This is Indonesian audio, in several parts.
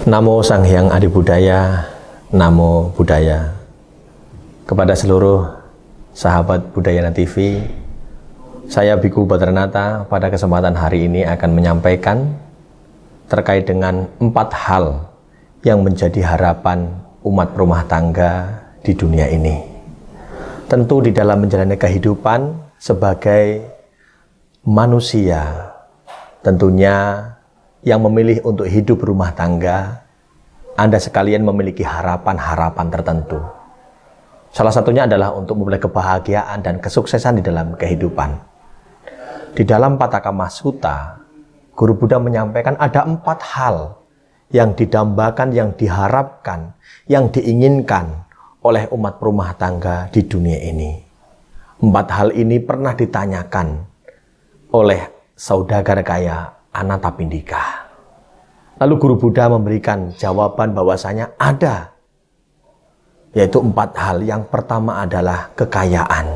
Namo Sang Hyang Adi Budaya, Namo Buddhaya. Kepada seluruh sahabat Budayana TV, saya Biku Badranata pada kesempatan hari ini akan menyampaikan terkait dengan 4 hal yang menjadi harapan umat rumah tangga di dunia ini. Tentu di dalam menjalani kehidupan sebagai manusia, tentunya yang memilih untuk hidup rumah tangga, Anda sekalian memiliki harapan-harapan tertentu. Salah satunya adalah untuk memperoleh kebahagiaan dan kesuksesan di dalam kehidupan. Di dalam Pataka Sutta, Guru Buddha menyampaikan ada 4 hal yang didambakan, yang diharapkan, yang diinginkan oleh umat rumah tangga di dunia ini. 4 hal ini pernah ditanyakan oleh saudagar kaya Anathapindika. Lalu Guru Buddha memberikan jawaban bahwasanya ada, yaitu 4 hal. Yang pertama adalah kekayaan.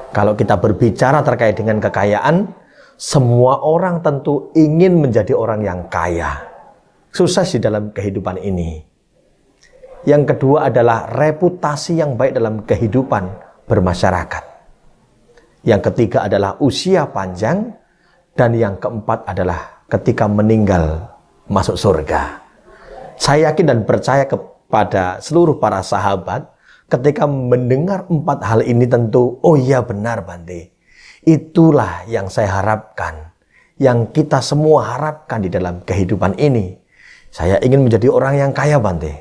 Kalau kita berbicara terkait dengan kekayaan, semua orang tentu ingin menjadi orang yang kaya, sukses di dalam kehidupan ini. Yang kedua adalah reputasi yang baik dalam kehidupan bermasyarakat. Yang ketiga adalah usia panjang. Dan yang keempat adalah ketika meninggal masuk surga. Saya yakin dan percaya kepada seluruh para sahabat ketika mendengar 4 hal ini tentu, oh iya benar Bante. Itulah yang saya harapkan, yang kita semua harapkan di dalam kehidupan ini. Saya ingin menjadi orang yang kaya Bante.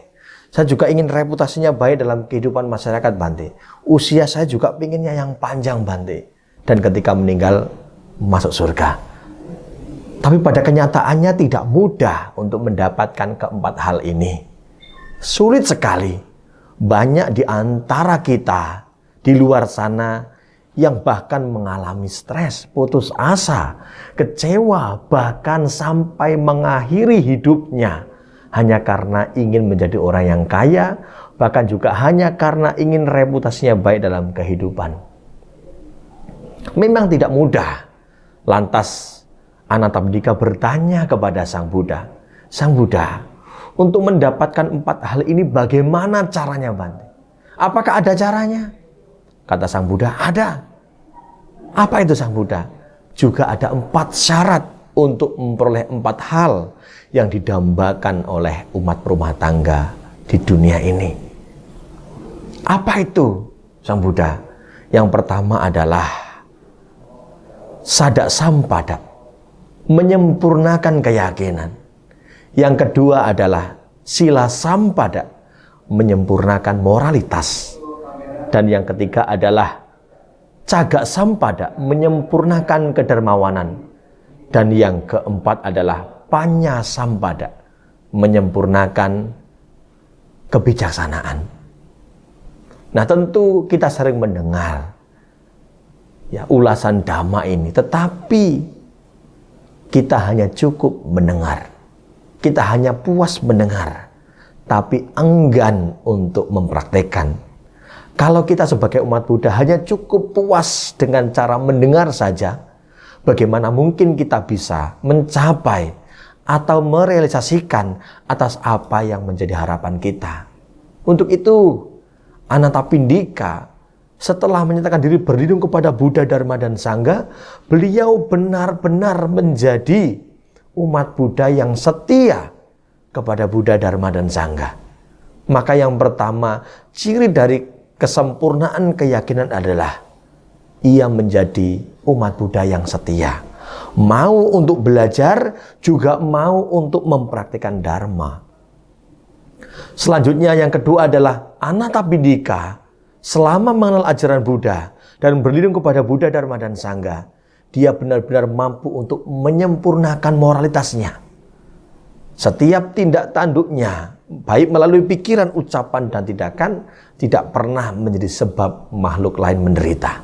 Saya juga ingin reputasinya baik dalam kehidupan masyarakat Bante. Usia saya juga pinginnya yang panjang Bante. Dan ketika meninggal masuk surga. Tapi pada kenyataannya tidak mudah untuk mendapatkan keempat hal ini. Sulit sekali. Banyak di antara kita di luar sana yang bahkan mengalami stres, putus asa, kecewa, bahkan sampai mengakhiri hidupnya hanya karena ingin menjadi orang yang kaya, bahkan juga hanya karena ingin reputasinya baik dalam kehidupan. Memang tidak mudah. Lantas Anathapindika bertanya kepada Sang Buddha, Sang Buddha, untuk mendapatkan 4 hal ini bagaimana caranya Bante? Apakah ada caranya? Kata Sang Buddha, ada. Apa itu Sang Buddha? Juga ada 4 syarat untuk memperoleh 4 hal yang didambakan oleh umat rumah tangga di dunia ini. Apa itu Sang Buddha? Yang pertama adalah Sadak Sampada, menyempurnakan keyakinan. Yang kedua adalah Sila Sampada, menyempurnakan moralitas. Dan yang ketiga adalah Caga Sampada, menyempurnakan kedermawanan. Dan yang keempat adalah Panya Sampada, menyempurnakan kebijaksanaan. Nah, tentu kita sering mendengar ulasan dhamma ini, tetapi kita hanya cukup mendengar. Kita hanya puas mendengar, tapi enggan untuk mempraktekkan. Kalau kita sebagai umat Buddha hanya cukup puas dengan cara mendengar saja, bagaimana mungkin kita bisa mencapai atau merealisasikan atas apa yang menjadi harapan kita? Untuk itu, Anathapindika setelah menyatakan diri berlindung kepada Buddha, Dharma, dan Sangha, beliau benar-benar menjadi umat Buddha yang setia kepada Buddha, Dharma, dan Sangha. Maka yang pertama, ciri dari kesempurnaan keyakinan adalah ia menjadi umat Buddha yang setia. Mau untuk belajar, juga mau untuk mempraktikkan Dharma. Selanjutnya yang kedua adalah Anathapindika selama mengenal ajaran Buddha dan berlindung kepada Buddha, Dharma, dan Sangha, dia benar-benar mampu untuk menyempurnakan moralitasnya. Setiap tindak tanduknya, baik melalui pikiran, ucapan, dan tindakan, tidak pernah menjadi sebab makhluk lain menderita.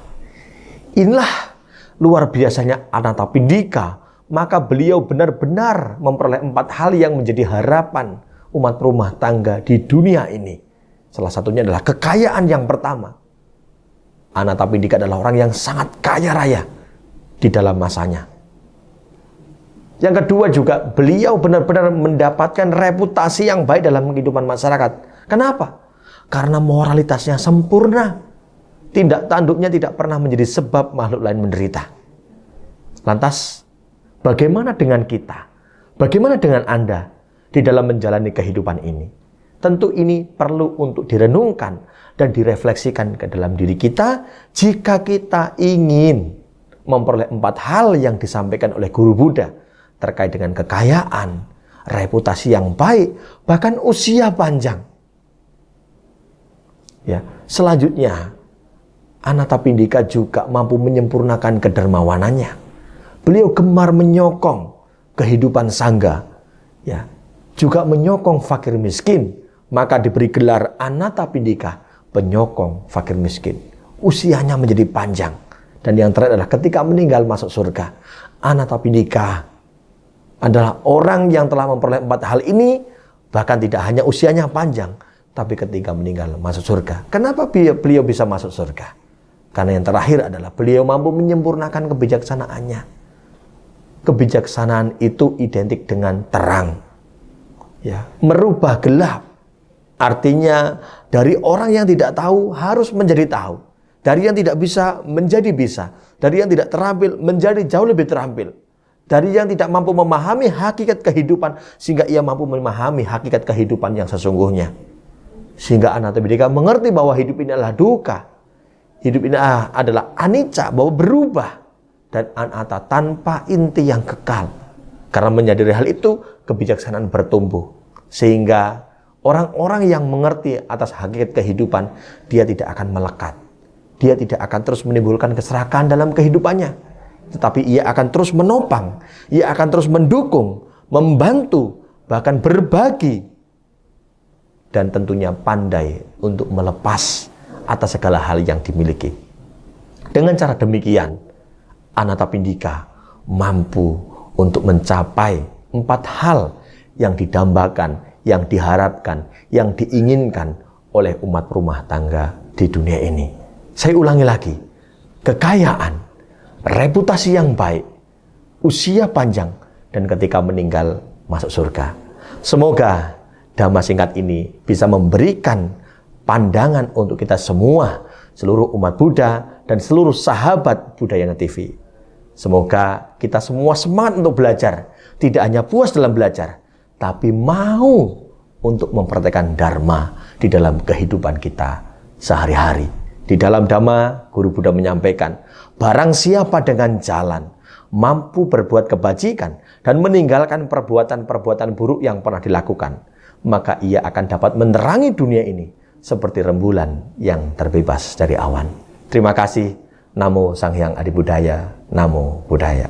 Inilah luar biasanya Anathapindika. Maka beliau benar-benar memperoleh 4 hal yang menjadi harapan umat rumah tangga di dunia ini. Salah satunya adalah kekayaan yang pertama. Anathapindika adalah orang yang sangat kaya raya di dalam masanya. Yang kedua juga, beliau benar-benar mendapatkan reputasi yang baik dalam kehidupan masyarakat. Kenapa? Karena moralitasnya sempurna. Tindak tanduknya tidak pernah menjadi sebab makhluk lain menderita. Lantas, bagaimana dengan kita? Bagaimana dengan Anda di dalam menjalani kehidupan ini? Tentu ini perlu untuk direnungkan dan direfleksikan ke dalam diri kita jika kita ingin memperoleh 4 hal yang disampaikan oleh guru Buddha terkait dengan kekayaan, reputasi yang baik, bahkan usia panjang. Ya, selanjutnya Anathapindika juga mampu menyempurnakan kedermawanannya. Beliau gemar menyokong kehidupan sangga, ya, juga menyokong fakir miskin, maka diberi gelar Anathapindika, penyokong fakir miskin. Usianya menjadi panjang. Dan yang terakhir adalah ketika meninggal masuk surga. Anathapindika adalah orang yang telah memperoleh 4 hal ini, bahkan tidak hanya usianya panjang, tapi ketika meninggal masuk surga. Kenapa beliau bisa masuk surga? Karena yang terakhir adalah beliau mampu menyempurnakan kebijaksanaannya. Kebijaksanaan itu identik dengan terang, ya, merubah gelap. Artinya dari orang yang tidak tahu harus menjadi tahu. Dari yang tidak bisa menjadi bisa. Dari yang tidak terampil menjadi jauh lebih terampil. Dari yang tidak mampu memahami hakikat kehidupan sehingga ia mampu memahami hakikat kehidupan yang sesungguhnya. Sehingga Anathapindika mengerti bahwa hidup ini adalah duka. Hidup ini adalah anicca, bahwa berubah. Dan anatta, tanpa inti yang kekal. Karena menyadari hal itu, kebijaksanaan bertumbuh. Sehingga orang-orang yang mengerti atas hakikat kehidupan, dia tidak akan melekat. Dia tidak akan terus menimbulkan keserakahan dalam kehidupannya. Tetapi ia akan terus menopang, ia akan terus mendukung, membantu, bahkan berbagi. Dan tentunya pandai untuk melepas atas segala hal yang dimiliki. Dengan cara demikian, Anathapindika mampu untuk mencapai 4 hal yang didambakan, yang diharapkan, yang diinginkan oleh umat rumah tangga di dunia ini. Saya ulangi lagi, kekayaan, reputasi yang baik, usia panjang, dan ketika meninggal masuk surga. Semoga Dhamma singkat ini bisa memberikan pandangan untuk kita semua, seluruh umat Buddha dan seluruh sahabat Buddhayana TV. Semoga kita semua semangat untuk belajar, tidak hanya puas dalam belajar, tapi mau untuk mempraktikkan Dharma di dalam kehidupan kita sehari-hari. Di dalam Dhamma, Guru Buddha menyampaikan, barang siapa dengan jalan mampu berbuat kebajikan dan meninggalkan perbuatan-perbuatan buruk yang pernah dilakukan, maka ia akan dapat menerangi dunia ini seperti rembulan yang terbebas dari awan. Terima kasih. Namo Sang Hyang Adi Buddhaya. Namo Buddhaya.